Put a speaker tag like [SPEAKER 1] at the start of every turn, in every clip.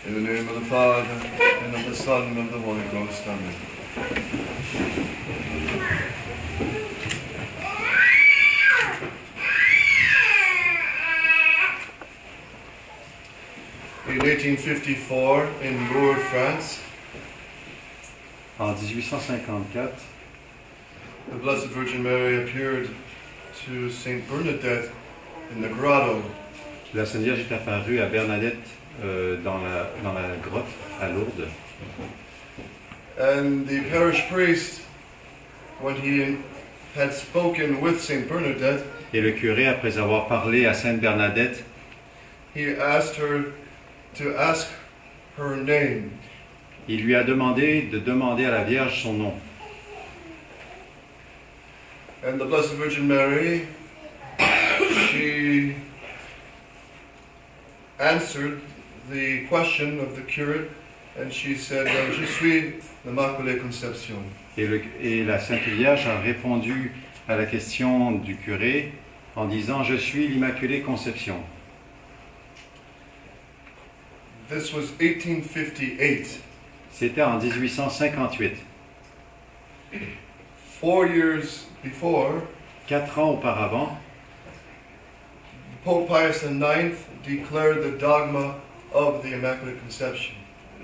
[SPEAKER 1] In the name of the Father, and of the Son, and of the Holy Ghost. Amen. In 1854, in Lourdes, France,
[SPEAKER 2] en 1854,
[SPEAKER 1] the Blessed Virgin Mary appeared to Saint Bernadette in the grotto.
[SPEAKER 2] la Sainte Vierge est apparue à Bernadette dans la grotte à Lourdes.
[SPEAKER 1] And the parish priest, when he had spoken with Saint Bernadette,
[SPEAKER 2] Et le curé, après avoir parlé à Sainte Bernadette,
[SPEAKER 1] he asked her to ask her name.
[SPEAKER 2] il lui a demandé de demander à la Vierge son nom.
[SPEAKER 1] And the Blessed Virgin Mary, she answered the question of the curate, and she said, Je suis l'Immaculée Conception.
[SPEAKER 2] Et la Sainte Vierge a répondu à la question du curé en disant « Je suis l'Immaculée Conception ».
[SPEAKER 1] This was 1858.
[SPEAKER 2] C'était en 1858.
[SPEAKER 1] 4 years before,
[SPEAKER 2] 4 ans auparavant,
[SPEAKER 1] Pope Pius IX declared the dogma of the Immaculate Conception.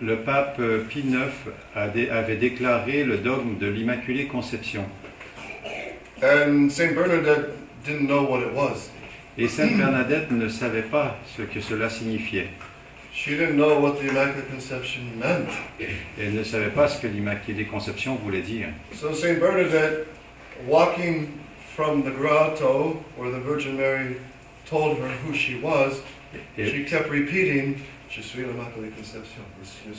[SPEAKER 2] le pape Pie IX avait déclaré le dogme de l'Immaculée Conception.
[SPEAKER 1] And Saint Bernadette didn't know what it was.
[SPEAKER 2] Et Sainte Bernadette ne savait pas ce que cela signifiait.
[SPEAKER 1] She didn't know what the Immaculate Conception meant.
[SPEAKER 2] Elle ne savait pas ce que l'Immaculée Conception voulait dire.
[SPEAKER 1] So Saint Bernadette, walking from the grotto where the Virgin Mary told her who she was, she kept repeating, Je suis l'Immaculée Conception.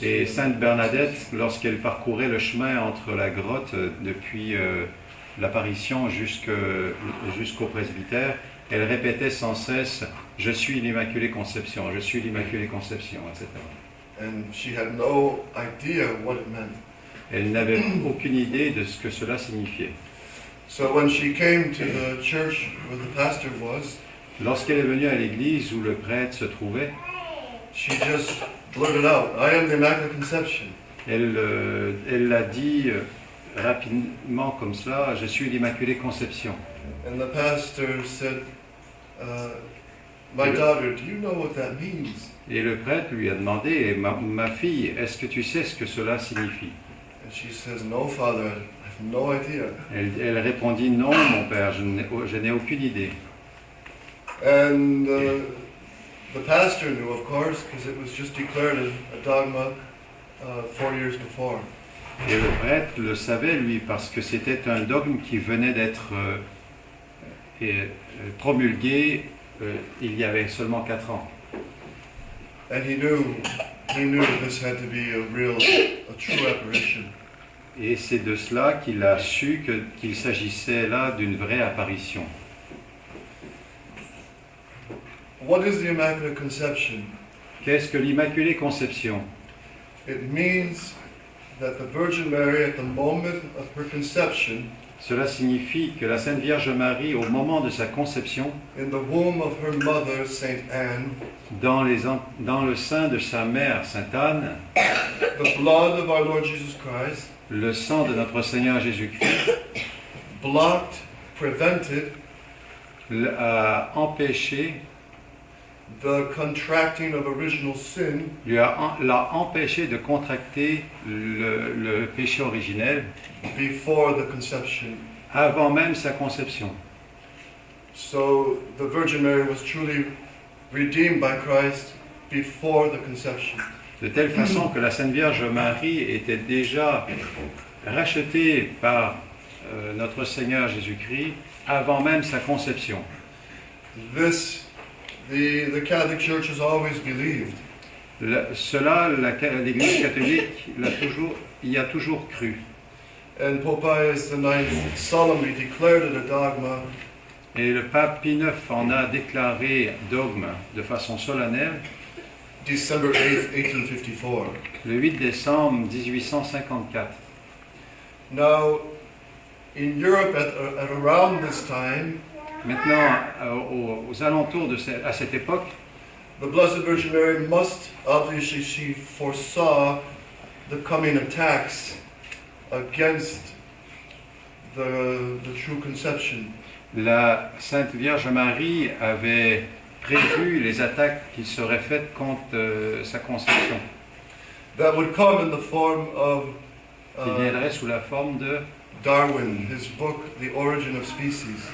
[SPEAKER 2] Et Sainte Bernadette, lorsqu'elle parcourait le chemin entre la grotte depuis l'apparition jusqu'au presbytère, elle répétait sans cesse « Je suis l'Immaculée Conception, je suis l'Immaculée Conception », etc.
[SPEAKER 1] And she had no idea what it meant.
[SPEAKER 2] Elle n'avait aucune idée de ce que cela signifiait.
[SPEAKER 1] So when she came to the church where the pastor was,
[SPEAKER 2] Lorsqu'elle est venue à l'église où le prêtre se trouvait,
[SPEAKER 1] she just blurted out, I am the Immaculate Conception.
[SPEAKER 2] elle l'a dit rapidement comme cela, « Je suis l'Immaculée Conception ».
[SPEAKER 1] And the pastor said, my daughter, do you know what that means?
[SPEAKER 2] Et le prêtre lui a demandé, ma fille, est-ce que tu sais ce que cela signifie?
[SPEAKER 1] And she says, no, Father, I have no idea.
[SPEAKER 2] Elle répondit, non, mon père, je n'ai aucune idée.
[SPEAKER 1] And the pastor knew, of course, because it was just declared a dogma 4 years before.
[SPEAKER 2] Et le prêtre le savait, lui, parce que c'était un dogme qui venait d'être promulgué il y avait seulement 4 ans.
[SPEAKER 1] And he knew this had to be a true apparition.
[SPEAKER 2] Et c'est de cela qu'il a su qu'il s'agissait là d'une vraie apparition.
[SPEAKER 1] What is the Immaculate Conception?
[SPEAKER 2] Qu'est-ce que l'Immaculée Conception?
[SPEAKER 1] It means that the Virgin Mary, at the moment of her conception,
[SPEAKER 2] Cela signifie que la Sainte Vierge Marie, au moment de sa conception,
[SPEAKER 1] in the womb of her mother, Saint Anne,
[SPEAKER 2] dans le sein de sa mère, Sainte Anne,
[SPEAKER 1] the blood of our Lord Jesus Christ,
[SPEAKER 2] le sang de notre Seigneur Jésus-Christ,
[SPEAKER 1] blocked, prevented
[SPEAKER 2] a empêché,
[SPEAKER 1] the contracting of original sin
[SPEAKER 2] l'a empêché de contracter le péché originel
[SPEAKER 1] before the conception.
[SPEAKER 2] avant même sa conception.
[SPEAKER 1] So the Virgin Mary was truly redeemed by Christ before the conception.
[SPEAKER 2] De telle façon que la Sainte Vierge Marie était déjà rachetée par notre Seigneur Jésus-Christ avant même sa conception.
[SPEAKER 1] This, the Catholic Church has always believed.
[SPEAKER 2] L'Église catholique y a toujours cru.
[SPEAKER 1] And Pope Pius IX solemnly declared it a dogma.
[SPEAKER 2] Et le pape Pie IX en a déclaré dogme de façon solennelle
[SPEAKER 1] December 8th, 1854.
[SPEAKER 2] le 8 décembre 1854.
[SPEAKER 1] Now, in Europe at around this time,
[SPEAKER 2] Maintenant, aux alentours à cette époque,
[SPEAKER 1] the Blessed Virgin Mary must, obviously, she foresaw the coming attacks against the true conception.
[SPEAKER 2] La Sainte Vierge Marie avait prévu les attaques qui seraient faites contre sa conception,
[SPEAKER 1] That would come in the form of
[SPEAKER 2] qui viendrait sous la forme de
[SPEAKER 1] Darwin, his book, The Origin of Species.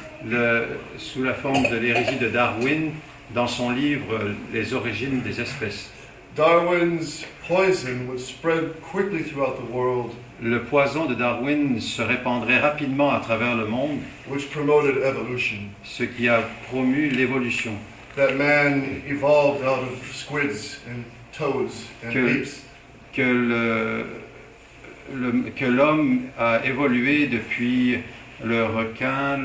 [SPEAKER 2] sous la forme de l'hérésie de Darwin dans son livre Les origines des espèces.
[SPEAKER 1] Darwin's poison would spread quickly throughout the world,
[SPEAKER 2] Le poison de Darwin se répandrait rapidement à travers le monde,
[SPEAKER 1] which promoted evolution.
[SPEAKER 2] ce qui a promu l'évolution.
[SPEAKER 1] That man evolved out of squids and toads and
[SPEAKER 2] Que-
[SPEAKER 1] apes.
[SPEAKER 2] Que l'homme a évolué depuis le requin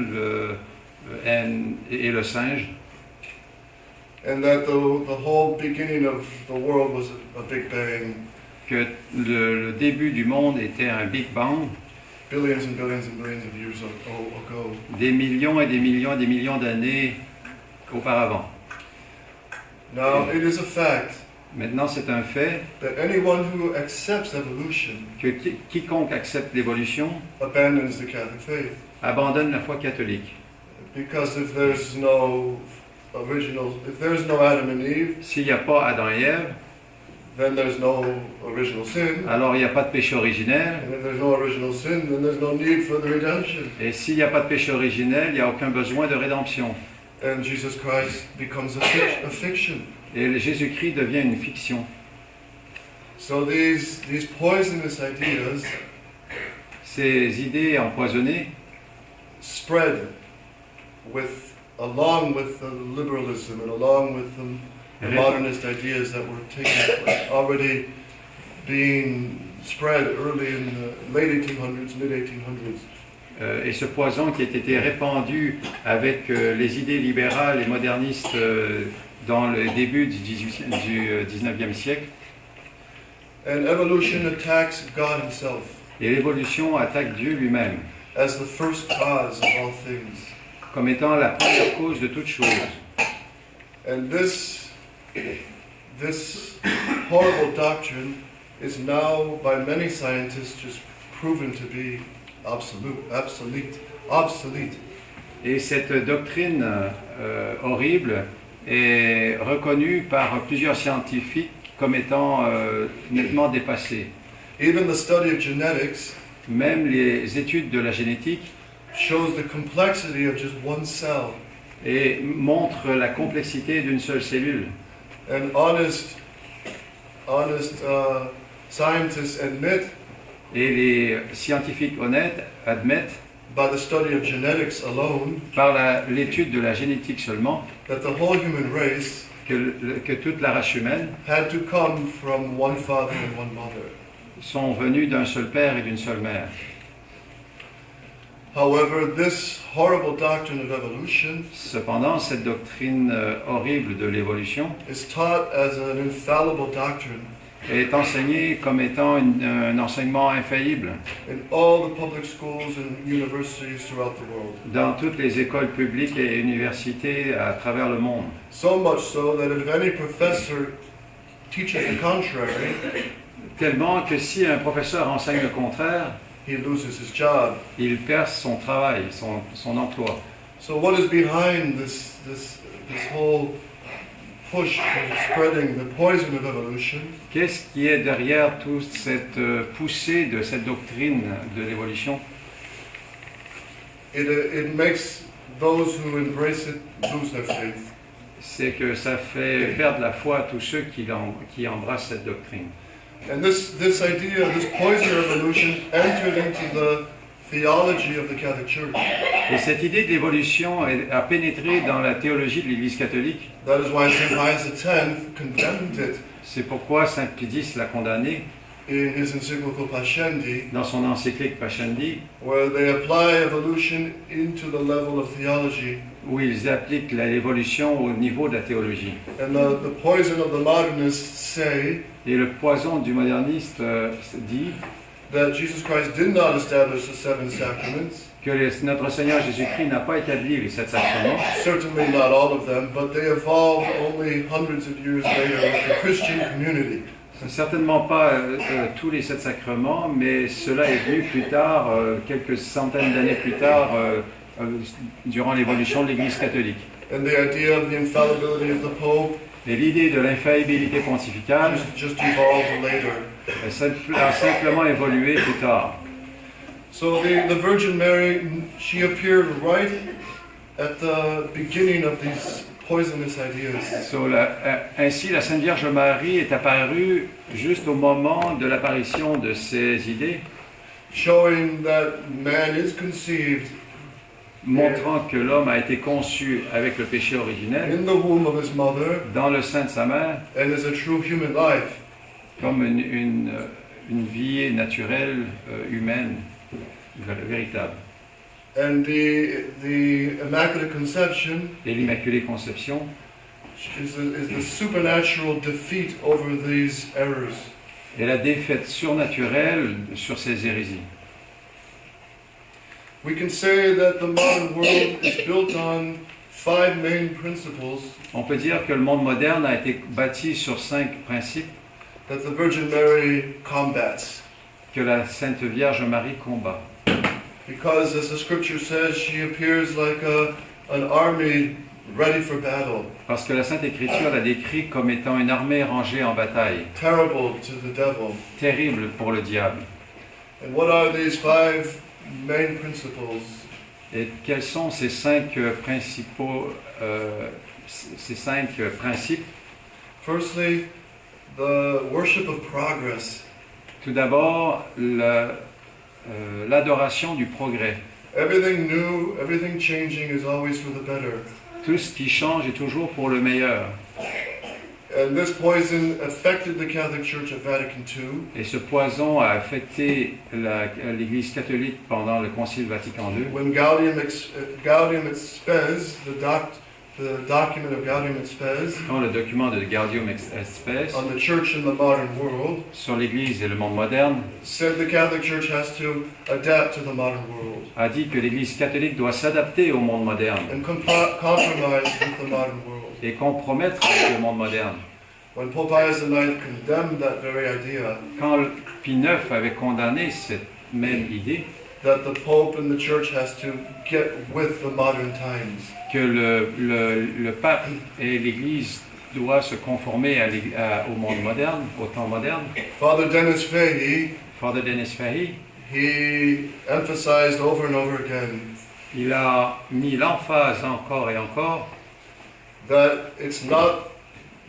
[SPEAKER 2] et le singe,
[SPEAKER 1] And that the whole beginning of the world was a big bang,
[SPEAKER 2] que le début du monde était un Big Bang,
[SPEAKER 1] billions and billions and billions of years ago.
[SPEAKER 2] des millions et des millions et des millions d'années auparavant.
[SPEAKER 1] Now, it is a fact
[SPEAKER 2] Maintenant, c'est un fait
[SPEAKER 1] that anyone who accepts evolution
[SPEAKER 2] que quiconque accepte l'évolution
[SPEAKER 1] abandons the Catholic faith.
[SPEAKER 2] abandonne la foi catholique.
[SPEAKER 1] Because if there's no Adam and Eve,
[SPEAKER 2] S'il n'y a pas Adam et Ève,
[SPEAKER 1] then there's no original sin.
[SPEAKER 2] alors il n'y a pas de péché originel.
[SPEAKER 1] And if there's no original sin, then there's no need for the redemption.
[SPEAKER 2] Et s'il n'y a pas de péché originel, il n'y a aucun besoin de rédemption.
[SPEAKER 1] And Jesus Christ becomes a fiction.
[SPEAKER 2] Et Jésus-Christ devient une fiction.
[SPEAKER 1] So these poisonous ideas
[SPEAKER 2] Ces idées empoisonnées
[SPEAKER 1] spread along with the liberalism and along with the modernist ideas that were already being spread early in the late 1800s, mid 1800s.
[SPEAKER 2] Et ce poison qui a été répandu avec les idées libérales et modernistes dans le début du 19e siècle.
[SPEAKER 1] And evolution attacks God himself
[SPEAKER 2] Et l'évolution attaque Dieu lui-même
[SPEAKER 1] as the first cause of all things.
[SPEAKER 2] comme étant la première cause de toute chose.
[SPEAKER 1] And this horrible doctrine is now by many scientists just proven to be obsolete.
[SPEAKER 2] Et cette doctrine horrible est reconnue par plusieurs scientifiques comme étant nettement dépassée.
[SPEAKER 1] Even the study of genetics
[SPEAKER 2] Même les études de la génétique
[SPEAKER 1] shows the complexity of just one cell.
[SPEAKER 2] et montrent la complexité d'une seule cellule.
[SPEAKER 1] And honest scientists admit,
[SPEAKER 2] Et les scientifiques honnêtes admettent,
[SPEAKER 1] by the study of genetics alone,
[SPEAKER 2] par l'étude de la génétique seulement,
[SPEAKER 1] that the whole human race
[SPEAKER 2] que toute la race humaine
[SPEAKER 1] had to come from one father and one mother.
[SPEAKER 2] sont venus d'un seul père et d'une seule mère.
[SPEAKER 1] However, this horrible doctrine of evolution
[SPEAKER 2] Cependant, cette doctrine horrible de l'évolution
[SPEAKER 1] is taught as an infallible doctrine
[SPEAKER 2] est enseignée comme étant un enseignement infaillible
[SPEAKER 1] in all the public schools and universities throughout the world.
[SPEAKER 2] dans toutes les écoles publiques et universités à travers le monde.
[SPEAKER 1] So much so that if any professor teaches the contrary,
[SPEAKER 2] Tellement que si un professeur enseigne le contraire,
[SPEAKER 1] he loses his job.
[SPEAKER 2] il perd son travail, son emploi.
[SPEAKER 1] So what is behind this whole push for spreading the poison of evolution?
[SPEAKER 2] Qu'est-ce qui est derrière toute cette poussée de cette doctrine de l'évolution?
[SPEAKER 1] It makes those who embrace it lose their faith.
[SPEAKER 2] C'est que ça fait perdre la foi à tous ceux qui embrassent cette doctrine.
[SPEAKER 1] And this idea, this poison of evolution entered into the theology of the Catholic Church.
[SPEAKER 2] Et cette idée de l'évolution a pénétré dans la théologie de l'Église catholique.
[SPEAKER 1] That is why St. Pius X condemned it
[SPEAKER 2] C'est pourquoi Saint Pie l'a condamné
[SPEAKER 1] in his encyclical Pascendi,
[SPEAKER 2] dans son encyclique Pascendi,
[SPEAKER 1] where they apply evolution into the level of theology.
[SPEAKER 2] où ils appliquent l'évolution au niveau de la théologie.
[SPEAKER 1] And the poison of the modernists say
[SPEAKER 2] Et le poison du moderniste dit
[SPEAKER 1] that Jesus Christ did not establish the seven sacraments.
[SPEAKER 2] que notre Seigneur Jésus-Christ n'a pas établi les 7 sacrements.
[SPEAKER 1] Certainly not all of them, but they evolved only hundreds of years later with the Christian community.
[SPEAKER 2] Certainement pas tous les 7 sacrements, mais cela est venu plus tard, quelques centaines d'années plus tard, durant l'évolution de l'Église catholique.
[SPEAKER 1] And the idea of the infallibility of the Pope
[SPEAKER 2] Et l'idée de l'infaillibilité pontificale
[SPEAKER 1] just evolved later.
[SPEAKER 2] a simplement évolué plus tard.
[SPEAKER 1] So the Virgin Mary, she appeared right at the beginning of these poisonous ideas.
[SPEAKER 2] Ainsi, la Sainte Vierge Marie est apparue juste au moment de l'apparition de ces idées,
[SPEAKER 1] Showing that man is conceived
[SPEAKER 2] montrant que l'homme a été conçu avec le péché originel
[SPEAKER 1] in the womb of his mother
[SPEAKER 2] dans le sein de sa mère,
[SPEAKER 1] and is a true human life.
[SPEAKER 2] comme une vie naturelle, humaine, véritable.
[SPEAKER 1] And the Immaculate Conception
[SPEAKER 2] Et l'Immaculée Conception
[SPEAKER 1] is the supernatural defeat over these errors.
[SPEAKER 2] est la défaite surnaturelle sur ces hérésies.
[SPEAKER 1] We can say that the modern world is built on 5 main principles
[SPEAKER 2] On peut dire que le monde moderne a été bâti sur 5 principes
[SPEAKER 1] that the Virgin Mary combats.
[SPEAKER 2] que la Sainte Vierge Marie combat.
[SPEAKER 1] Because, as the scripture says, she appears like an army ready for battle.
[SPEAKER 2] Parce que la Sainte Écriture la décrit comme étant une armée rangée en bataille,
[SPEAKER 1] Terrible to the devil.
[SPEAKER 2] terrible pour le diable.
[SPEAKER 1] And what are these 5 main principles?
[SPEAKER 2] Et quels sont ces 5 principaux, ces 5 principes?
[SPEAKER 1] Firstly, the worship of progress.
[SPEAKER 2] Tout d'abord, l'adoration du progrès.
[SPEAKER 1] Everything new, everything changing is always for the better.
[SPEAKER 2] Tout ce qui change est toujours pour le meilleur.
[SPEAKER 1] And this poison affected the Catholic Church at Vatican II.
[SPEAKER 2] Et ce poison a affecté l'Église catholique pendant le Concile Vatican II.
[SPEAKER 1] When Gaudium et Spes, the document of Gaudium et Spes,
[SPEAKER 2] Quand le document de Gaudium et Spes
[SPEAKER 1] on the church in the modern world,
[SPEAKER 2] sur l'Église et le monde moderne
[SPEAKER 1] said the Catholic Church has to adapt to the modern world
[SPEAKER 2] a dit que l'Église catholique doit s'adapter au monde moderne
[SPEAKER 1] and compromise with the modern world.
[SPEAKER 2] et compromettre avec le monde moderne.
[SPEAKER 1] When Pope Pius IX condemned that very idea,
[SPEAKER 2] Quand Pie IX avait condamné cette même idée,
[SPEAKER 1] that the Pope and the Church has to get with the modern times.
[SPEAKER 2] que le pape et l'Église doivent se conformer au monde moderne, au temps moderne,
[SPEAKER 1] Father Denis Fahey,
[SPEAKER 2] Father Denis Fahey,
[SPEAKER 1] he emphasized over and over again
[SPEAKER 2] il a mis l'emphase encore et encore
[SPEAKER 1] that it's not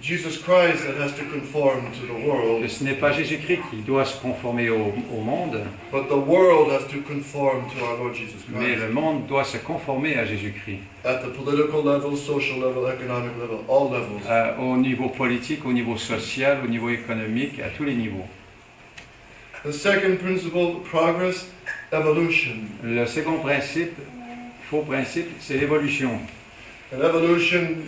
[SPEAKER 1] Jesus Christ that has to conform to the world,
[SPEAKER 2] que ce n'est pas Jésus-Christ qui doit se conformer au monde,
[SPEAKER 1] but the world has to conform to our Lord Jesus
[SPEAKER 2] mais
[SPEAKER 1] Christ.
[SPEAKER 2] le monde doit se conformer à Jésus-Christ.
[SPEAKER 1] At the political level, social level, economic level, all levels.
[SPEAKER 2] Au niveau politique, au niveau social, au niveau économique, à tous les niveaux.
[SPEAKER 1] The second principle, progress, evolution.
[SPEAKER 2] Le second principe, faux principe, c'est l'évolution.
[SPEAKER 1] And evolution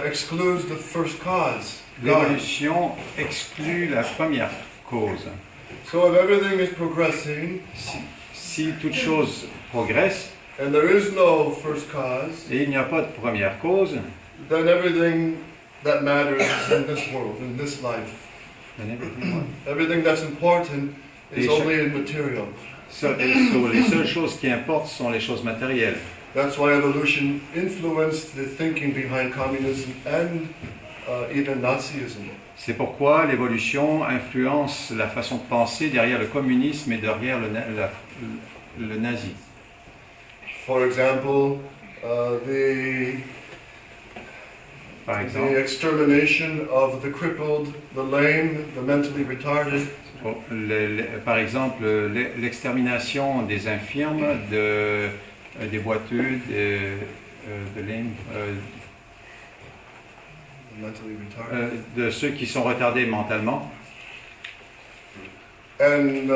[SPEAKER 1] excludes the first cause, God.
[SPEAKER 2] L'évolution exclut la première cause.
[SPEAKER 1] So if everything is progressing,
[SPEAKER 2] Si toute chose progresse
[SPEAKER 1] and there is no first cause,
[SPEAKER 2] et il n'y a pas de première cause,
[SPEAKER 1] then everything that matters is in this world, in this life. Everything that's important is only in material.
[SPEAKER 2] les seules choses qui importent sont les choses matérielles.
[SPEAKER 1] That's why evolution influenced the thinking behind communism and even Nazism.
[SPEAKER 2] C'est pourquoi l'évolution influence la façon de penser derrière le communisme et derrière le nazi.
[SPEAKER 1] For example,
[SPEAKER 2] Par
[SPEAKER 1] the
[SPEAKER 2] exemple,
[SPEAKER 1] extermination of the crippled, the lame, the mentally retarded.
[SPEAKER 2] par exemple, l'extermination des infirmes, des boiteux,
[SPEAKER 1] Mentally retarded.
[SPEAKER 2] de ceux qui sont retardés mentalement,
[SPEAKER 1] And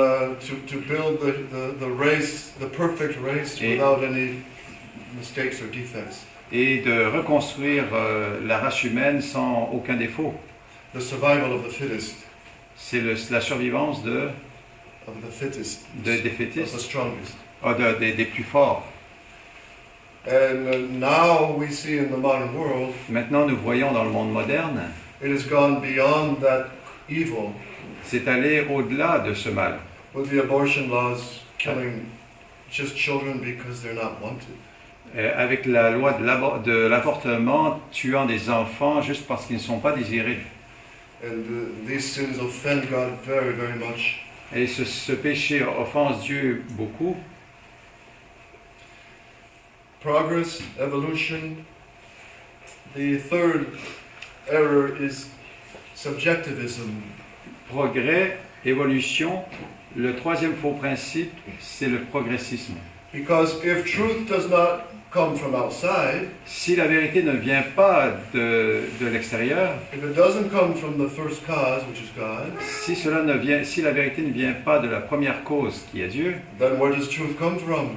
[SPEAKER 1] to build the race, the perfect race, without any mistakes or defects.
[SPEAKER 2] et de reconstruire la race humaine sans aucun défaut.
[SPEAKER 1] The survival of the fittest.
[SPEAKER 2] C'est la survivance
[SPEAKER 1] Of the fittest.
[SPEAKER 2] des
[SPEAKER 1] Of the
[SPEAKER 2] fétistes,
[SPEAKER 1] strongest.
[SPEAKER 2] des plus forts.
[SPEAKER 1] And now we see in the modern world,
[SPEAKER 2] Maintenant, nous voyons dans le monde moderne,
[SPEAKER 1] it has gone beyond that evil
[SPEAKER 2] c'est aller au-delà de ce mal.
[SPEAKER 1] with the abortion laws killing just children because they're not wanted.
[SPEAKER 2] Avec la loi de l'avortement tuant des enfants juste parce qu'ils ne sont pas désirés.
[SPEAKER 1] And these sins offend God very, very much.
[SPEAKER 2] Et ce péché offense Dieu beaucoup.
[SPEAKER 1] Progress, evolution. The third error is subjectivism.
[SPEAKER 2] Progrès, évolution. Le troisième faux principe, c'est le progressisme.
[SPEAKER 1] Because if truth does not come from outside,
[SPEAKER 2] Si la vérité ne vient pas de l'extérieur,
[SPEAKER 1] if it doesn't come from the first cause, which is God,
[SPEAKER 2] si la vérité ne vient pas de la première cause qui est Dieu,
[SPEAKER 1] then where does truth come from?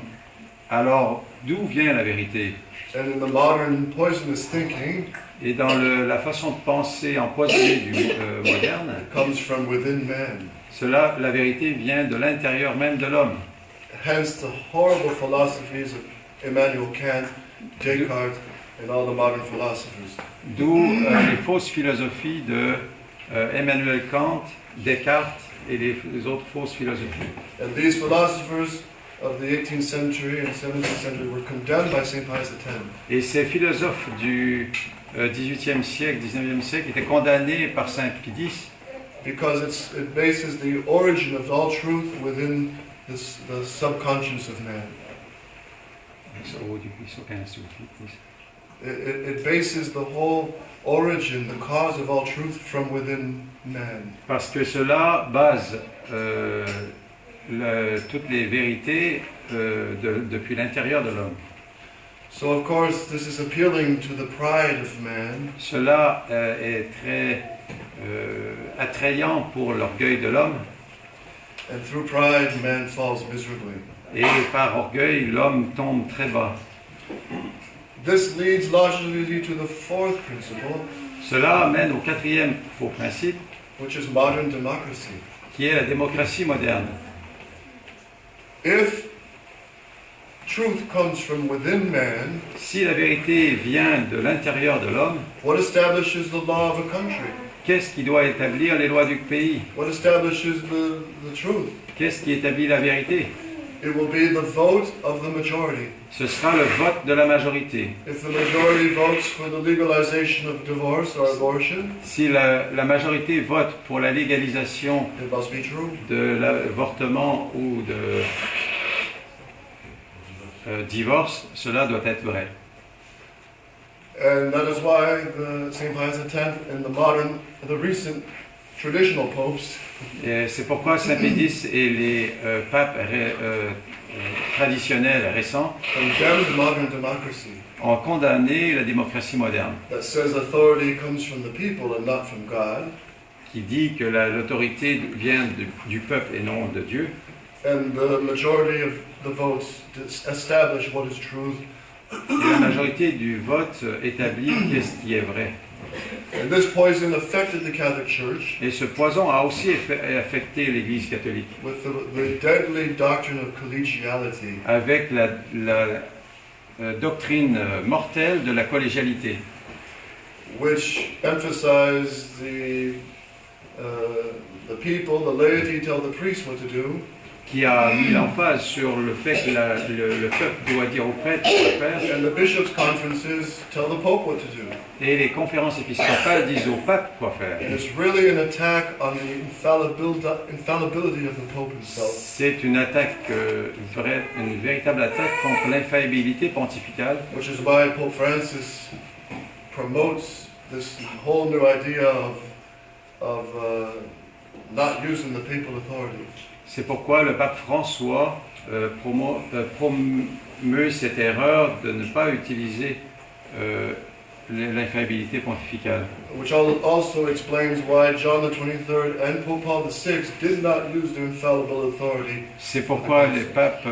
[SPEAKER 2] alors d'où vient la vérité?
[SPEAKER 1] And in the modern poisonous thinking,
[SPEAKER 2] Et dans la façon de penser empoisonnée du moderne,
[SPEAKER 1] it comes from within man.
[SPEAKER 2] la vérité vient de l'intérieur même de l'homme.
[SPEAKER 1] Hence the horrible philosophies of Immanuel Kant, Descartes, and all the modern philosophers.
[SPEAKER 2] D'où les fausses philosophies de Emmanuel Kant, Descartes et les autres fausses philosophies.
[SPEAKER 1] And these philosophers of the 18th century and 17th century were condemned by St. Pius X.
[SPEAKER 2] Et ces philosophes du XVIIIe siècle, XIXe siècle étaient condamnés par Saint Pie X
[SPEAKER 1] because it bases the origin of all truth within the subconscious of man. It bases the whole origin, the cause of all truth from within man.
[SPEAKER 2] Parce que cela base toutes les vérités depuis l'intérieur de l'homme.
[SPEAKER 1] So of course this is appealing to the pride of man.
[SPEAKER 2] Cela est très attrayant pour l'orgueil de l'homme.
[SPEAKER 1] And through pride man falls miserably.
[SPEAKER 2] Et par orgueil, l'homme tombe très bas.
[SPEAKER 1] This leads logically to the fourth principle,
[SPEAKER 2] Cela mène au quatrième faux principe,
[SPEAKER 1] which is modern democracy.
[SPEAKER 2] qui est la démocratie moderne.
[SPEAKER 1] If truth comes from within man,
[SPEAKER 2] Si la vérité vient de l'intérieur de l'homme,
[SPEAKER 1] what establishes the law of a country?
[SPEAKER 2] qu'est-ce qui doit établir les lois du pays?
[SPEAKER 1] What establishes the truth?
[SPEAKER 2] Qu'est-ce qui établit la vérité?
[SPEAKER 1] It will be the vote of the majority.
[SPEAKER 2] Ce sera le vote de la majorité.
[SPEAKER 1] If the majority votes for the legalization of divorce or abortion,
[SPEAKER 2] Si la majorité vote pour la légalisation
[SPEAKER 1] it must be true.
[SPEAKER 2] de l'avortement ou de divorce, cela doit être vrai.
[SPEAKER 1] And that is why St. Pius X and the recent traditional popes
[SPEAKER 2] Et c'est pourquoi Saint Pie X et les papes traditionnels récents
[SPEAKER 1] condemned modern democracy
[SPEAKER 2] ont condamné la démocratie moderne,
[SPEAKER 1] that says authority comes from the people and not from God.
[SPEAKER 2] qui dit que l'autorité vient du peuple et non de Dieu,
[SPEAKER 1] And the majority of the votes establish what is truth.
[SPEAKER 2] et la majorité du vote établit qu'est-ce qui est vrai.
[SPEAKER 1] And this poison affected the Catholic Church
[SPEAKER 2] Et ce poison a aussi affecté l'Église catholique,
[SPEAKER 1] with the deadly doctrine of collegiality,
[SPEAKER 2] avec la doctrine mortelle de la collégialité,
[SPEAKER 1] which emphasized the people, the laity, tell the priests what to do,
[SPEAKER 2] qui a mis l'emphase sur le fait que le peuple doit dire au prêtre quoi faire,
[SPEAKER 1] and the bishops' conferences tell the Pope what to do.
[SPEAKER 2] et les conférences épiscopales disent au pape quoi faire.
[SPEAKER 1] And it's really an attack on the infallibility of the Pope himself.
[SPEAKER 2] C'est une attaque, une véritable attaque contre l'infaillibilité pontificale,
[SPEAKER 1] Which is why Pope Francis promotes this whole new idea of not using the papal authority.
[SPEAKER 2] C'est pourquoi le pape François promeut cette erreur de ne pas utiliser l'infaillibilité pontificale.
[SPEAKER 1] Which also explains why John the 23rd and Pope Paul VI did not use their infallible authority.
[SPEAKER 2] C'est pourquoi les papes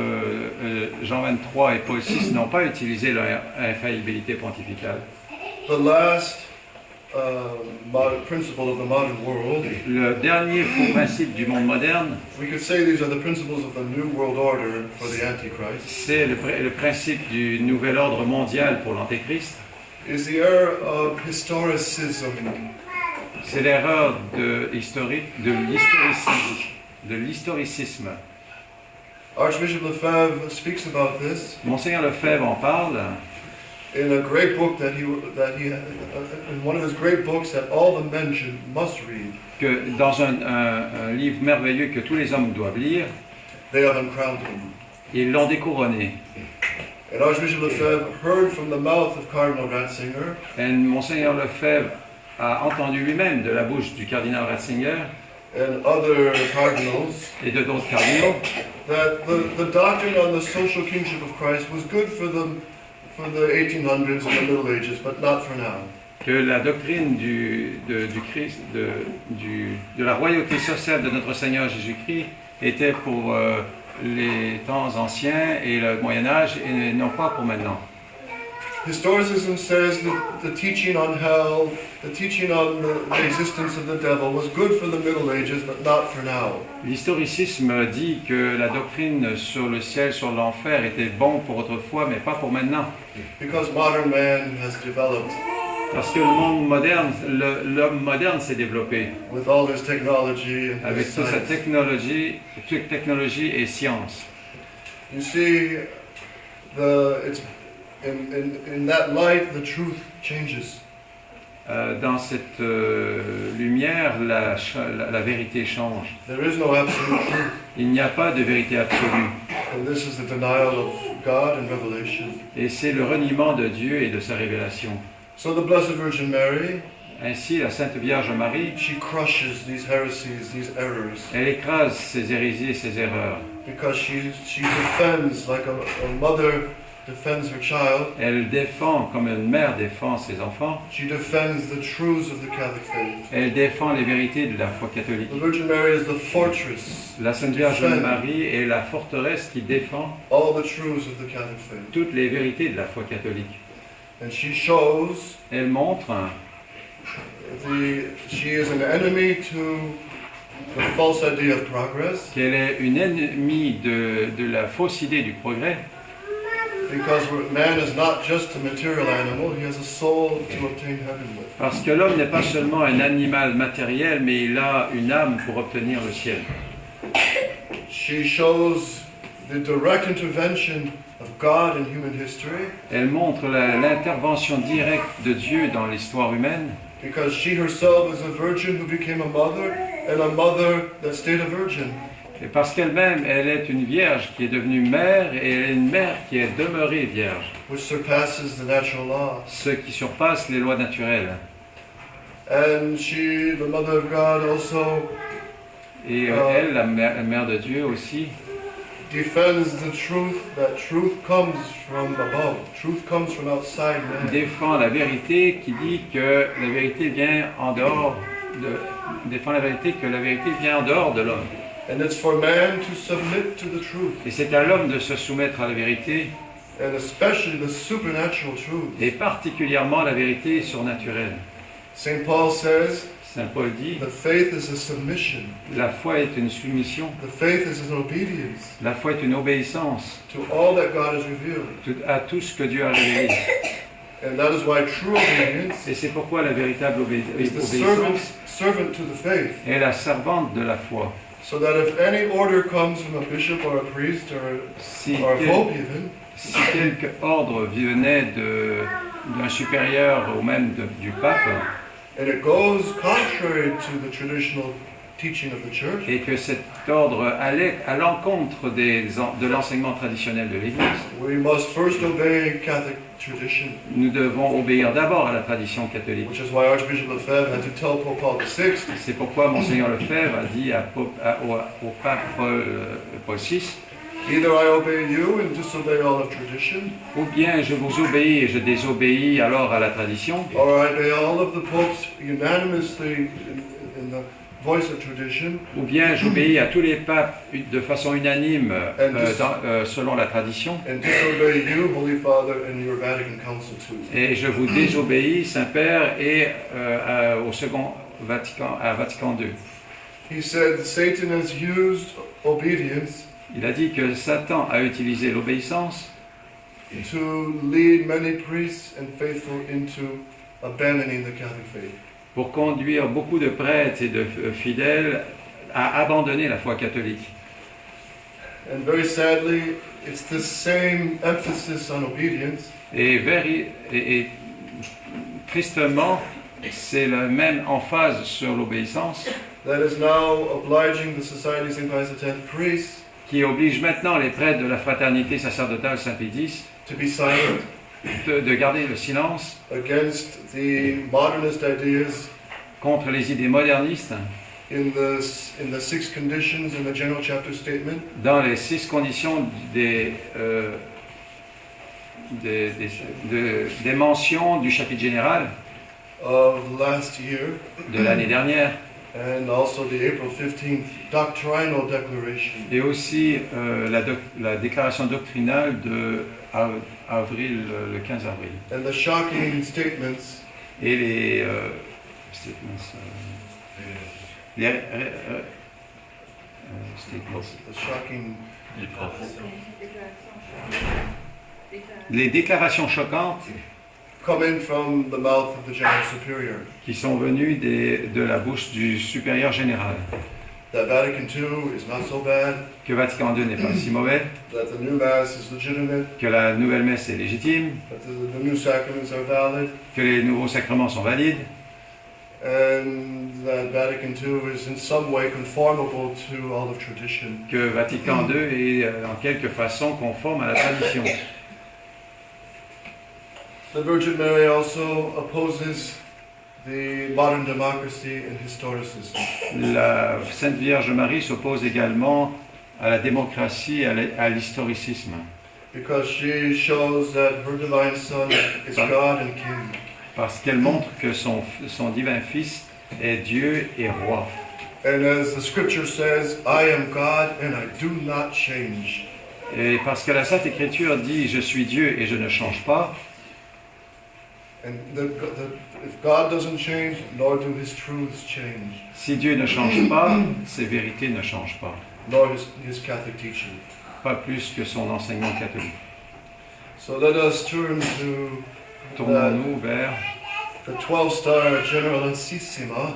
[SPEAKER 2] Jean XXIII et Paul VI n'ont pas utilisé leur infaillibilité pontificale.
[SPEAKER 1] The last principle of the modern world.
[SPEAKER 2] Le dernier faux principe du monde moderne,
[SPEAKER 1] We could say these are the principles of the New World Order for the Antichrist.
[SPEAKER 2] c'est le principe du nouvel ordre mondial pour l'Antéchrist.
[SPEAKER 1] Is the error of historicism.
[SPEAKER 2] C'est l'erreur de l'historicisme.
[SPEAKER 1] Archbishop Lefebvre speaks about this
[SPEAKER 2] Monseigneur Lefebvre en parle
[SPEAKER 1] in a great book that he in one of his great books that all the men must read.
[SPEAKER 2] que dans un livre merveilleux que tous les hommes doivent lire,
[SPEAKER 1] They have uncrowned him.
[SPEAKER 2] ils l'ont découronné.
[SPEAKER 1] And Archbishop Lefebvre heard from the mouth of Cardinal Ratzinger
[SPEAKER 2] Et Monseigneur Lefebvre a entendu lui-même de la bouche du cardinal Ratzinger
[SPEAKER 1] and other cardinals
[SPEAKER 2] et de d'autres cardinaux
[SPEAKER 1] that the doctrine on the social kingship of Christ was good for the 1800s and the Middle Ages, but not for now.
[SPEAKER 2] que la doctrine de la royauté sociale de notre Seigneur Jésus-Christ était pour les temps anciens et le Moyen-Âge et non pas pour maintenant.
[SPEAKER 1] Historicism says that the teaching on hell, the teaching on the existence of the devil was good for the Middle Ages, but not for now.
[SPEAKER 2] L'historicisme dit que la doctrine sur le ciel, sur l'enfer était bon pour autrefois, mais pas pour maintenant.
[SPEAKER 1] Because modern man has developed
[SPEAKER 2] Parce que le monde moderne, l'homme moderne s'est développé
[SPEAKER 1] with all his technology and
[SPEAKER 2] avec
[SPEAKER 1] his
[SPEAKER 2] toute sa
[SPEAKER 1] science.
[SPEAKER 2] technologie et science.
[SPEAKER 1] You see, in that light, the truth changes.
[SPEAKER 2] Dans cette lumière, la vérité change.
[SPEAKER 1] There is no absolute truth,
[SPEAKER 2] Il n'y a pas de vérité absolue.
[SPEAKER 1] and this is the denial of God and revelation.
[SPEAKER 2] Et c'est le reniement de Dieu et de sa révélation.
[SPEAKER 1] So the Blessed Virgin Mary,
[SPEAKER 2] Ainsi, la Sainte Vierge Marie,
[SPEAKER 1] she crushes these heresies, these errors,
[SPEAKER 2] elle écrase ses hérésies et ses erreurs.
[SPEAKER 1] because she defends like a mother defends her child.
[SPEAKER 2] Elle défend comme une mère défend ses enfants.
[SPEAKER 1] She defends the truths of the Catholic faith.
[SPEAKER 2] Elle défend les vérités de la foi catholique.
[SPEAKER 1] The Virgin Mary is the fortress,
[SPEAKER 2] La Sainte Vierge Marie est la forteresse qui défend
[SPEAKER 1] all the truths of the Catholic faith.
[SPEAKER 2] toutes les vérités de la foi catholique.
[SPEAKER 1] And she shows
[SPEAKER 2] Elle montre
[SPEAKER 1] she is an enemy to the false idea of progress,
[SPEAKER 2] qu'elle est une ennemie de la fausse idée du progrès,
[SPEAKER 1] because man is not just a material animal, he has a soul to obtain heaven with.
[SPEAKER 2] parce que l'homme n'est pas seulement un animal matériel, mais il a une âme pour obtenir le ciel.
[SPEAKER 1] She shows the direct intervention of God in human history,
[SPEAKER 2] Elle montre l'intervention directe de Dieu dans l'histoire humaine,
[SPEAKER 1] because she herself is a virgin who became a mother, and a mother that stayed a virgin.
[SPEAKER 2] et parce qu'elle-même, elle est une vierge qui est devenue mère, et elle est une mère qui est demeurée vierge,
[SPEAKER 1] Which surpasses the natural law.
[SPEAKER 2] ce qui surpasse les lois naturelles.
[SPEAKER 1] And she, the mother of God, also
[SPEAKER 2] Et elle, la mère de Dieu aussi,
[SPEAKER 1] defends the truth, that truth comes from above. Truth comes from outside man.
[SPEAKER 2] défend la vérité qui dit que la vérité vient en dehors défend la vérité que la vérité vient en dehors de l'homme.
[SPEAKER 1] And it's for man to submit to the truth,
[SPEAKER 2] Et c'est à l'homme de se soumettre à la vérité,
[SPEAKER 1] and especially the supernatural truth.
[SPEAKER 2] et particulièrement la vérité surnaturelle.
[SPEAKER 1] St. Paul says,
[SPEAKER 2] Saint Paul dit,
[SPEAKER 1] the faith is a submission.
[SPEAKER 2] la foi est une soumission,
[SPEAKER 1] The faith is an obedience
[SPEAKER 2] la foi est une obéissance
[SPEAKER 1] to all that God has revealed.
[SPEAKER 2] à tout ce que Dieu a révélé.
[SPEAKER 1] And that is why true obedience
[SPEAKER 2] Et c'est pourquoi la véritable
[SPEAKER 1] is the
[SPEAKER 2] obéissance
[SPEAKER 1] servant to the faith.
[SPEAKER 2] est la servante de la foi.
[SPEAKER 1] So that if any order comes from a bishop or a priest
[SPEAKER 2] Si
[SPEAKER 1] or a pope even,
[SPEAKER 2] Si quelque ordre venait d'un supérieur ou même du pape,
[SPEAKER 1] and it goes contrary to the traditional teaching of the church,
[SPEAKER 2] et que cet ordre allait à l'encontre de l'enseignement traditionnel de l'Église,
[SPEAKER 1] we must first obey Catholic tradition,
[SPEAKER 2] nous devons obéir d'abord à la tradition catholique.
[SPEAKER 1] which is why Archbishop Lefebvre had to tell Pope Paul VI,
[SPEAKER 2] C'est pourquoi Monseigneur Lefebvre a dit au pape Paul VI,
[SPEAKER 1] either I obey you and disobey all of tradition,
[SPEAKER 2] ou bien je vous obéis et je désobéis alors à la tradition,
[SPEAKER 1] or I obey all of the popes unanimously in the voice of tradition,
[SPEAKER 2] ou bien j'obéis à tous les papes de façon unanime selon la tradition,
[SPEAKER 1] and disobey you, Holy Father, and your Vatican Council too.
[SPEAKER 2] et je vous désobéis, Saint-Père, et au second Vatican, à Vatican II.
[SPEAKER 1] He said Satan has used obedience
[SPEAKER 2] Il a dit que Satan a utilisé l'obéissance
[SPEAKER 1] to lead many priests and faithful into abandoning the Catholic faith.
[SPEAKER 2] pour conduire beaucoup de prêtres et de fidèles à abandonner la foi catholique.
[SPEAKER 1] And very sadly, it's the same emphasis on obedience
[SPEAKER 2] Et tristement, c'est la même emphase sur l'obéissance
[SPEAKER 1] that is now obliging the Society of St. Pius X priests
[SPEAKER 2] qui oblige maintenant les prêtres de la fraternité sacerdotale Saint-Pédis
[SPEAKER 1] to be silent
[SPEAKER 2] de garder le silence
[SPEAKER 1] against the modernist ideas
[SPEAKER 2] contre les idées modernistes
[SPEAKER 1] in the 6 conditions in the General Chapter Statement
[SPEAKER 2] dans les 6 conditions des mentions du chapitre général
[SPEAKER 1] of last year,
[SPEAKER 2] de l'année dernière,
[SPEAKER 1] and also the April 15th doctrinal declaration.
[SPEAKER 2] et aussi la déclaration doctrinale de avril, le 15 avril.
[SPEAKER 1] And the shocking statements
[SPEAKER 2] Et les statements, statements,
[SPEAKER 1] the shocking
[SPEAKER 2] les déclarations choquantes
[SPEAKER 1] coming from the mouth of the General Superior.
[SPEAKER 2] qui sont venues de la bouche du supérieur général.
[SPEAKER 1] That Vatican II is not so bad,
[SPEAKER 2] Que Vatican II n'est pas si mauvais,
[SPEAKER 1] that the new Mass is legitimate,
[SPEAKER 2] que la nouvelle messe est légitime,
[SPEAKER 1] that the new sacraments are valid,
[SPEAKER 2] que les nouveaux sacrements sont valides,
[SPEAKER 1] and that Vatican II is in some way conformable to all of tradition.
[SPEAKER 2] que Vatican II est en quelque façon conforme à la tradition.
[SPEAKER 1] The Virgin Mary also opposes the modern democracy and historicism.
[SPEAKER 2] La Sainte Vierge Marie s'oppose également à la démocratie et à l'historicisme,
[SPEAKER 1] Because she shows that her divine Son is God and King.
[SPEAKER 2] parce qu'elle montre que son divin Fils est Dieu et Roi.
[SPEAKER 1] And as the scripture says, I am God and I do not change.
[SPEAKER 2] Et parce que la Sainte Écriture dit « Je suis Dieu et je ne change pas »,
[SPEAKER 1] And if God doesn't change, nor do his truths change,
[SPEAKER 2] si Dieu ne change pas, ses vérités ne changent pas,
[SPEAKER 1] nor his Catholic teaching.
[SPEAKER 2] pas plus que son enseignement catholique.
[SPEAKER 1] So let us turn to
[SPEAKER 2] Tournons-nous vers
[SPEAKER 1] the 12-star Generalissima,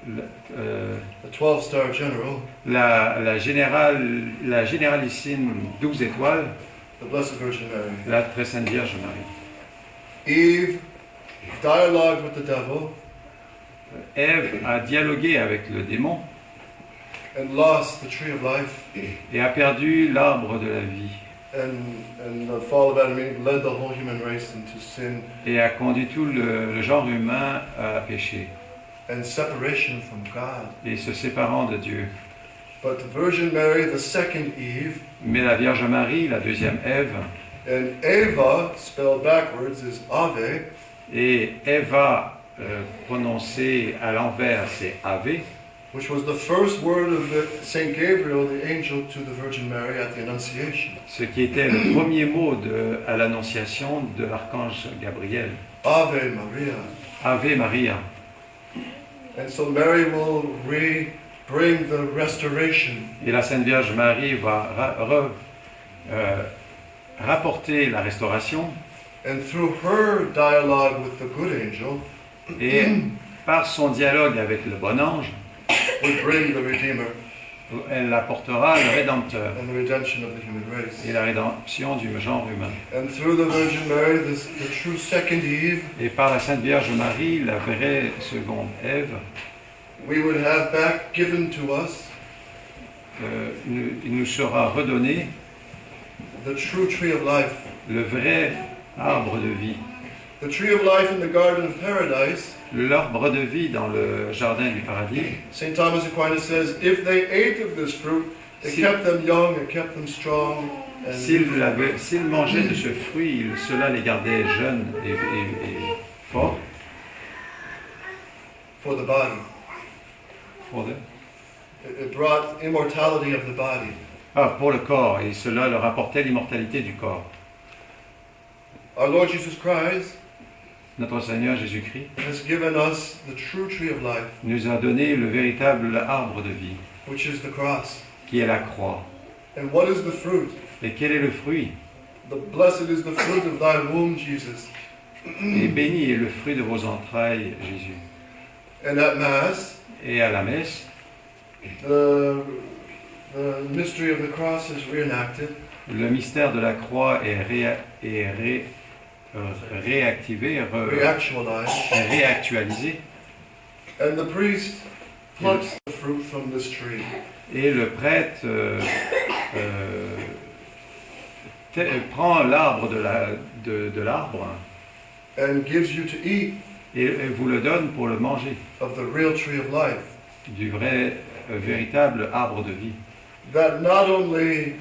[SPEAKER 1] the 12-star General,
[SPEAKER 2] la généralissime 12 étoiles,
[SPEAKER 1] the Blessed Virgin Mary.
[SPEAKER 2] la Très Sainte Vierge Marie.
[SPEAKER 1] Eve dialogued with the devil
[SPEAKER 2] Ève a dialogué avec le démon
[SPEAKER 1] and lost the tree of life,
[SPEAKER 2] et a perdu l'arbre de la vie
[SPEAKER 1] and the fall of Adam and Eve led the whole human race into sin
[SPEAKER 2] et a conduit tout le genre humain à pécher
[SPEAKER 1] and separation from God.
[SPEAKER 2] et se séparant de Dieu.
[SPEAKER 1] But the Virgin Mary, the second Eve,
[SPEAKER 2] Mais la Vierge Marie, la deuxième Ève,
[SPEAKER 1] and Eva, spelled backwards, is Ave,
[SPEAKER 2] et Eva prononcée à l'envers, c'est Ave,
[SPEAKER 1] which was the first word of Saint Gabriel, the angel, to the Virgin Mary at the Annunciation.
[SPEAKER 2] ce qui était le premier mot à l'annonciation de l'archange Gabriel.
[SPEAKER 1] Ave Maria.
[SPEAKER 2] Ave Maria.
[SPEAKER 1] And so Mary will bring the restoration
[SPEAKER 2] Et la Sainte Vierge Marie va rapporter la restauration
[SPEAKER 1] and through her dialogue with the good angel
[SPEAKER 2] et par son dialogue avec le bon ange,
[SPEAKER 1] will bring the Redeemer
[SPEAKER 2] elle apportera le Rédempteur
[SPEAKER 1] and the redemption of the human race.
[SPEAKER 2] et la rédemption du genre humain.
[SPEAKER 1] And through the Virgin Mary, the true second Eve,
[SPEAKER 2] Et par la Sainte Vierge Marie, la vraie seconde Ève,
[SPEAKER 1] we would have back given to us
[SPEAKER 2] il nous sera redonné
[SPEAKER 1] the true tree of life.
[SPEAKER 2] le vrai arbre de vie.
[SPEAKER 1] The tree of life in the Garden of Paradise,
[SPEAKER 2] L'arbre de vie dans le jardin du paradis.
[SPEAKER 1] St. Thomas Aquinas says, if they ate of this fruit, it kept them young, it kept them strong, and
[SPEAKER 2] S'ils mangeaient de ce fruit, cela les gardait jeunes et forts
[SPEAKER 1] for the body.
[SPEAKER 2] For the-
[SPEAKER 1] It brought immortality of the body.
[SPEAKER 2] pour le corps, et cela leur apportait l'immortalité du corps.
[SPEAKER 1] Our Lord Jesus Christ
[SPEAKER 2] Notre Seigneur Jésus-Christ
[SPEAKER 1] has given us the true tree of life,
[SPEAKER 2] nous a donné le véritable arbre de vie,
[SPEAKER 1] which is the cross.
[SPEAKER 2] qui est la croix.
[SPEAKER 1] And what is the fruit?
[SPEAKER 2] Et quel est le fruit?
[SPEAKER 1] The blessed is the fruit of thy womb, Jesus.
[SPEAKER 2] Et béni est le fruit de vos entrailles, Jésus.
[SPEAKER 1] And at Mass,
[SPEAKER 2] Et à la messe,
[SPEAKER 1] the mystery of the cross is reenacted.
[SPEAKER 2] le mystère de la croix est réactivé,
[SPEAKER 1] Reactualized.
[SPEAKER 2] réactualisé.
[SPEAKER 1] And the priest plucks the fruit from this tree.
[SPEAKER 2] Et le prêtre prend l'arbre de l'arbre
[SPEAKER 1] And gives you to eat
[SPEAKER 2] et vous le donne pour le manger,
[SPEAKER 1] of the real tree of life.
[SPEAKER 2] du vrai, véritable arbre de vie.
[SPEAKER 1] That not only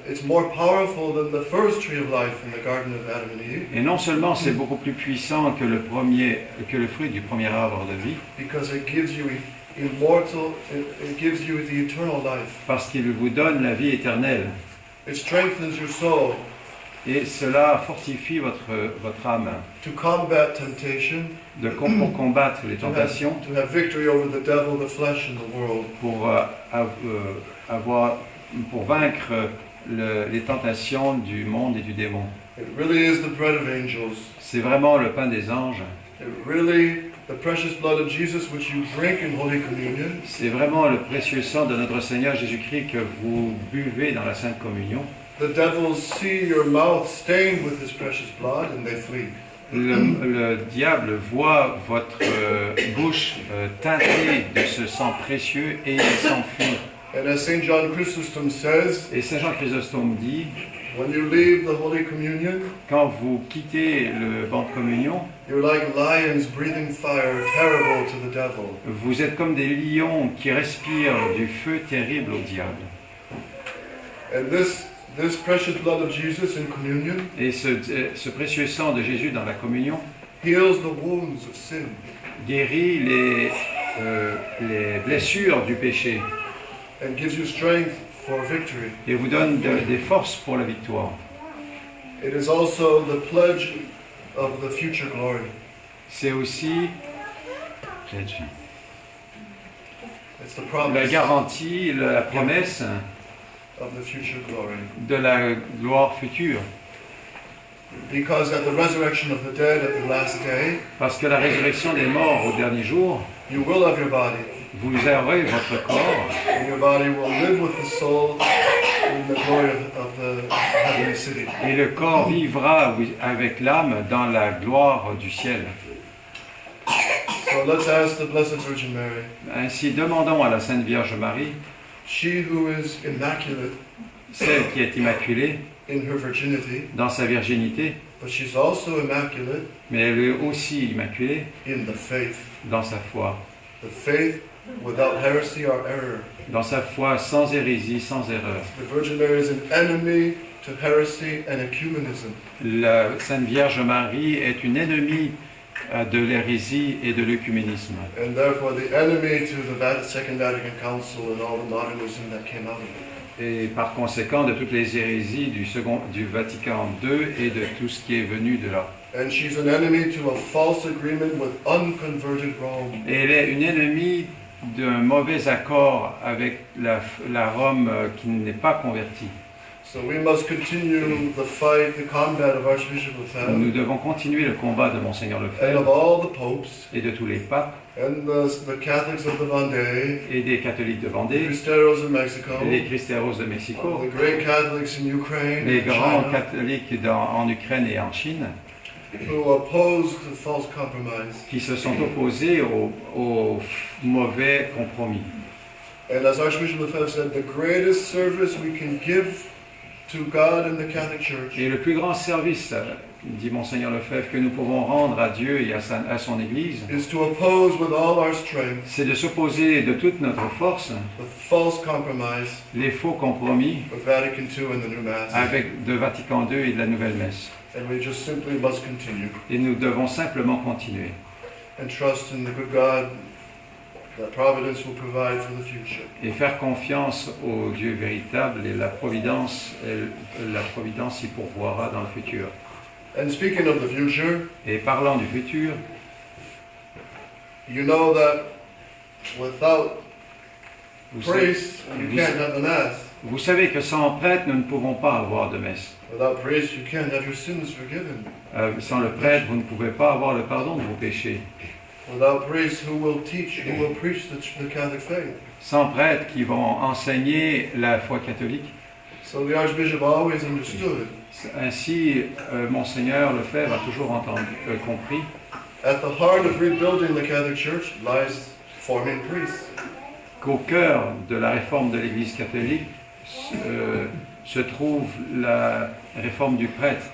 [SPEAKER 1] it's more powerful than the first tree of life in the Garden of Adam and Eve,
[SPEAKER 2] Et non seulement c'est beaucoup plus puissant que le fruit du premier arbre de vie,
[SPEAKER 1] because it gives you immortal, it gives you the eternal life.
[SPEAKER 2] parce qu'il vous donne la vie éternelle.
[SPEAKER 1] It strengthens your soul
[SPEAKER 2] Et cela fortifie votre âme
[SPEAKER 1] to combat temptation,
[SPEAKER 2] pour combattre les tentations,
[SPEAKER 1] to have victory over the devil, the flesh, and the world.
[SPEAKER 2] Pour vaincre les tentations du monde et du démon.
[SPEAKER 1] It really is the bread of angels.
[SPEAKER 2] C'est vraiment le pain des anges.
[SPEAKER 1] It really, the precious blood of Jesus which you drink in Holy Communion.
[SPEAKER 2] C'est vraiment le précieux sang de notre Seigneur Jésus-Christ que vous buvez dans la Sainte Communion.
[SPEAKER 1] The devils see your mouth stained with His precious blood and they flee.
[SPEAKER 2] Le diable voit votre bouche teintée de ce sang précieux et il s'enfuit.
[SPEAKER 1] And as St. John Chrysostom says,
[SPEAKER 2] Et Saint Jean Chrysostome dit,
[SPEAKER 1] when you leave the Holy Communion,
[SPEAKER 2] quand vous quittez le banc de communion,
[SPEAKER 1] you're like lions breathing fire, terrible to the devil.
[SPEAKER 2] vous êtes comme des lions qui respirent du feu terrible au diable.
[SPEAKER 1] And this precious blood of Jesus in communion
[SPEAKER 2] Et ce précieux sang de Jésus dans la communion
[SPEAKER 1] heals the wounds of sin.
[SPEAKER 2] guérit les blessures du péché
[SPEAKER 1] And gives you strength for victory.
[SPEAKER 2] et vous donne des forces pour la victoire.
[SPEAKER 1] It is also the pledge of the future glory.
[SPEAKER 2] C'est aussi
[SPEAKER 1] It's the
[SPEAKER 2] la
[SPEAKER 1] promise
[SPEAKER 2] garantie, la promesse
[SPEAKER 1] of the future glory.
[SPEAKER 2] de la gloire future.
[SPEAKER 1] Because at the resurrection of the dead at the last day,
[SPEAKER 2] Parce que la résurrection des morts au dernier jour,
[SPEAKER 1] you will have your body,
[SPEAKER 2] vous aurez votre corps
[SPEAKER 1] and your body will live with the soul in the glory of the heavenly city.
[SPEAKER 2] et le corps vivra avec l'âme dans la gloire du ciel.
[SPEAKER 1] So let's ask the Blessed Virgin Mary,
[SPEAKER 2] Ainsi, demandons à la Sainte Vierge Marie,
[SPEAKER 1] she who is immaculate
[SPEAKER 2] celle qui est immaculée
[SPEAKER 1] in her virginity,
[SPEAKER 2] dans sa virginité,
[SPEAKER 1] but she's also immaculate
[SPEAKER 2] mais elle est aussi immaculée
[SPEAKER 1] in the faith.
[SPEAKER 2] dans sa foi.
[SPEAKER 1] The faith without heresy or error.
[SPEAKER 2] Dans sa foi sans hérésie, sans erreur.
[SPEAKER 1] The Virgin Mary is an enemy to heresy and ecumenism.
[SPEAKER 2] La Sainte Vierge Marie est une ennemie de l'hérésie et de l'œcuménisme.
[SPEAKER 1] And therefore the enemy to the Second Vatican Council and all the modernism that came out of it.
[SPEAKER 2] Et par conséquent de toutes les hérésies du Vatican II et de tout ce qui est venu de là.
[SPEAKER 1] And she's an enemy to a false agreement with unconverted Rome.
[SPEAKER 2] Et elle est une ennemie d'un mauvais accord avec la Rome qui n'est pas convertie.
[SPEAKER 1] So we must continue the fight, the combat of Archbishop
[SPEAKER 2] Nous
[SPEAKER 1] Lefebvre
[SPEAKER 2] devons continuer le combat de Monseigneur
[SPEAKER 1] and of
[SPEAKER 2] Lefebvre
[SPEAKER 1] all the popes
[SPEAKER 2] et de tous les papes
[SPEAKER 1] and the Catholics of the Vendée,
[SPEAKER 2] et des catholiques de
[SPEAKER 1] the
[SPEAKER 2] Vendée,
[SPEAKER 1] Cristeros of Mexico,
[SPEAKER 2] les Cristeros de Mexico,
[SPEAKER 1] the great Catholics in Ukraine
[SPEAKER 2] les
[SPEAKER 1] and
[SPEAKER 2] grands
[SPEAKER 1] China,
[SPEAKER 2] catholiques en Ukraine et en Chine,
[SPEAKER 1] who oppose the false compromise.
[SPEAKER 2] qui se sont opposés au mauvais compromis.
[SPEAKER 1] And as Archbishop Lefebvre said, the greatest service we can give to God and the Catholic Church
[SPEAKER 2] Et le plus grand service, dit Monseigneur Lefebvre, que nous pouvons rendre à Dieu et à son Église,
[SPEAKER 1] is to oppose with all our strength
[SPEAKER 2] c'est de s'opposer de toute notre force
[SPEAKER 1] the false compromise
[SPEAKER 2] les faux compromis
[SPEAKER 1] of Vatican II and the new Mass.
[SPEAKER 2] avec de Vatican II et de la Nouvelle Messe.
[SPEAKER 1] And we just simply must continue
[SPEAKER 2] Et nous devons simplement continuer
[SPEAKER 1] and trust in the good God that providence will provide for the future.
[SPEAKER 2] et faire confiance au Dieu véritable et la providence y pourvoira dans le futur.
[SPEAKER 1] And speaking of the future,
[SPEAKER 2] Et parlant du futur,
[SPEAKER 1] you know that without
[SPEAKER 2] vous savez,
[SPEAKER 1] priests, you can't have the Mass.
[SPEAKER 2] vous savez que sans prêtre, nous ne pouvons pas avoir de messe.
[SPEAKER 1] Without priests, you can't have your sins forgiven.
[SPEAKER 2] Sans le prêtre, vous ne pouvez pas avoir le pardon de vos péchés.
[SPEAKER 1] Without priests, who will teach, who will preach the Catholic faith?
[SPEAKER 2] Sans prêtres qui vont enseigner la foi catholique.
[SPEAKER 1] So the Archbishop always understood.
[SPEAKER 2] Ainsi, Monseigneur Lefebvre a toujours compris
[SPEAKER 1] At the heart of rebuilding the Catholic Church lies forming priests.
[SPEAKER 2] qu'au cœur de la réforme de l'Église catholique se trouve la réforme du prêtre,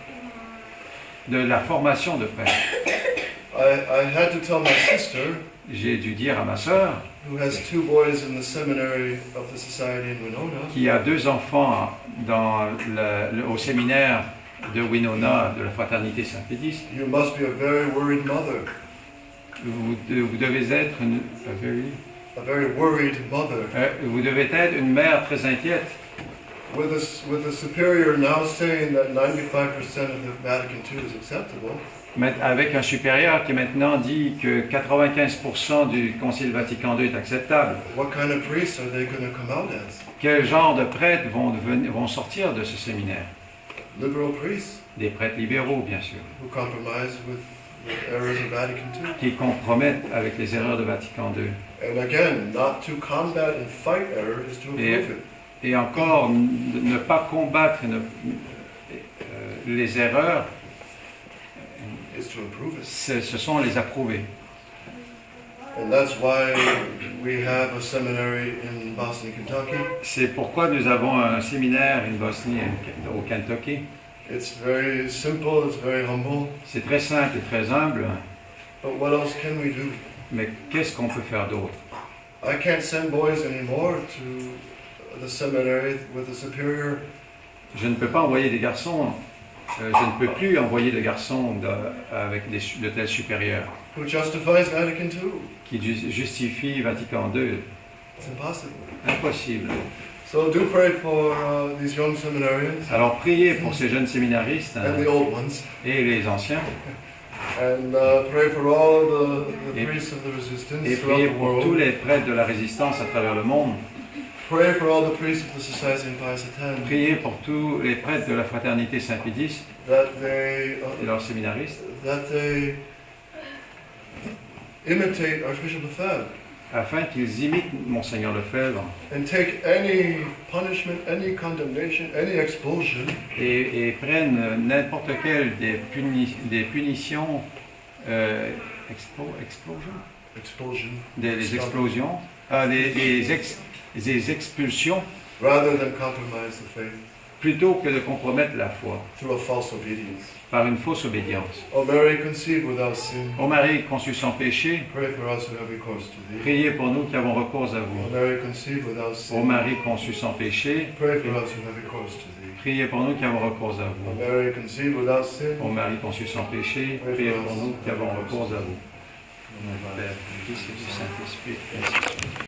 [SPEAKER 2] de la formation de prêtres.
[SPEAKER 1] I had to tell my sister,
[SPEAKER 2] J'ai dû dire à ma sœur,
[SPEAKER 1] who has 2 boys in the seminary of the society in Winona,
[SPEAKER 2] qui a 2 enfants au séminaire de Winona de la Fraternité Saint-Pédis,
[SPEAKER 1] you must be a very worried mother.
[SPEAKER 2] vous devez être
[SPEAKER 1] A very worried mother.
[SPEAKER 2] vous devez être une mère très inquiète.
[SPEAKER 1] With a superior now saying that 95% of the Vatican II is acceptable,
[SPEAKER 2] Mais avec un supérieur qui maintenant dit que 95% du Concile Vatican II est acceptable.
[SPEAKER 1] what kind of priests are they going to come out as?
[SPEAKER 2] Quel genre de prêtres vont sortir de ce séminaire?
[SPEAKER 1] Liberal priests
[SPEAKER 2] Des prêtres libéraux, bien sûr,
[SPEAKER 1] who compromise with the errors of Vatican II.
[SPEAKER 2] qui compromettent avec les erreurs de Vatican II.
[SPEAKER 1] And again, not to combat and fight error is to
[SPEAKER 2] Et,
[SPEAKER 1] approve it.
[SPEAKER 2] et encore, ne pas combattre les erreurs,
[SPEAKER 1] Is to improve it.
[SPEAKER 2] ce sont les approuver.
[SPEAKER 1] And that's why we have a seminary in Boston, Kentucky.
[SPEAKER 2] C'est pourquoi nous avons un séminaire en Bosnie, au Kentucky.
[SPEAKER 1] It's very simple, it's very humble.
[SPEAKER 2] C'est très simple et très humble,
[SPEAKER 1] But what else can we do?
[SPEAKER 2] mais qu'est-ce qu'on peut faire d'autre?
[SPEAKER 1] I can't send boys anymore to the seminary with a superior
[SPEAKER 2] Je ne peux pas envoyer des garçons, je ne peux plus envoyer de garçons avec de tels supérieurs
[SPEAKER 1] who justifies Vatican II.
[SPEAKER 2] qui justifient Vatican II.
[SPEAKER 1] It's impossible.
[SPEAKER 2] Impossible.
[SPEAKER 1] So do pray for these young seminarians
[SPEAKER 2] Alors priez pour ces jeunes séminaristes
[SPEAKER 1] and the old ones.
[SPEAKER 2] et les anciens,
[SPEAKER 1] And pray for all the
[SPEAKER 2] Et-
[SPEAKER 1] priests of the resistance
[SPEAKER 2] et
[SPEAKER 1] throughout
[SPEAKER 2] priez
[SPEAKER 1] the
[SPEAKER 2] pour tous
[SPEAKER 1] world.
[SPEAKER 2] les prêtres de la résistance à travers le monde.
[SPEAKER 1] Pray for all the priests of the Society in Pius X
[SPEAKER 2] Priez pour tous les prêtres de la Fraternité Saint-Pédis
[SPEAKER 1] that they
[SPEAKER 2] et leurs séminaristes,
[SPEAKER 1] imitate Archbishop Lefebvre
[SPEAKER 2] afin qu'ils imitent Monseigneur Lefebvre
[SPEAKER 1] and take any punishment, any condemnation, any expulsion
[SPEAKER 2] et prennent n'importe quelle des punitions,
[SPEAKER 1] expulsion
[SPEAKER 2] des explosions, des expulsions,
[SPEAKER 1] rather than compromise the faith
[SPEAKER 2] plutôt que de compromettre la foi
[SPEAKER 1] through a false obedience.
[SPEAKER 2] par une fausse obédience.
[SPEAKER 1] O Mary, conceived without sin,
[SPEAKER 2] Ô Marie, conçue sans péché,
[SPEAKER 1] pray for us who have recourse to thee.
[SPEAKER 2] priez pour nous qui avons recours à
[SPEAKER 1] O
[SPEAKER 2] vous.
[SPEAKER 1] Mary, conceived without
[SPEAKER 2] Ô
[SPEAKER 1] sin,
[SPEAKER 2] Marie, conçue sans péché,
[SPEAKER 1] pray for us who have recourse to thee.
[SPEAKER 2] priez pour nous qui avons recours à
[SPEAKER 1] O
[SPEAKER 2] vous.
[SPEAKER 1] Mary, conceived without sin,
[SPEAKER 2] Ô Marie, conçue sans péché, priez pour nous qui avons recours à vous. Au nom du Père, du Fils et du Saint-Esprit. Ainsi soit.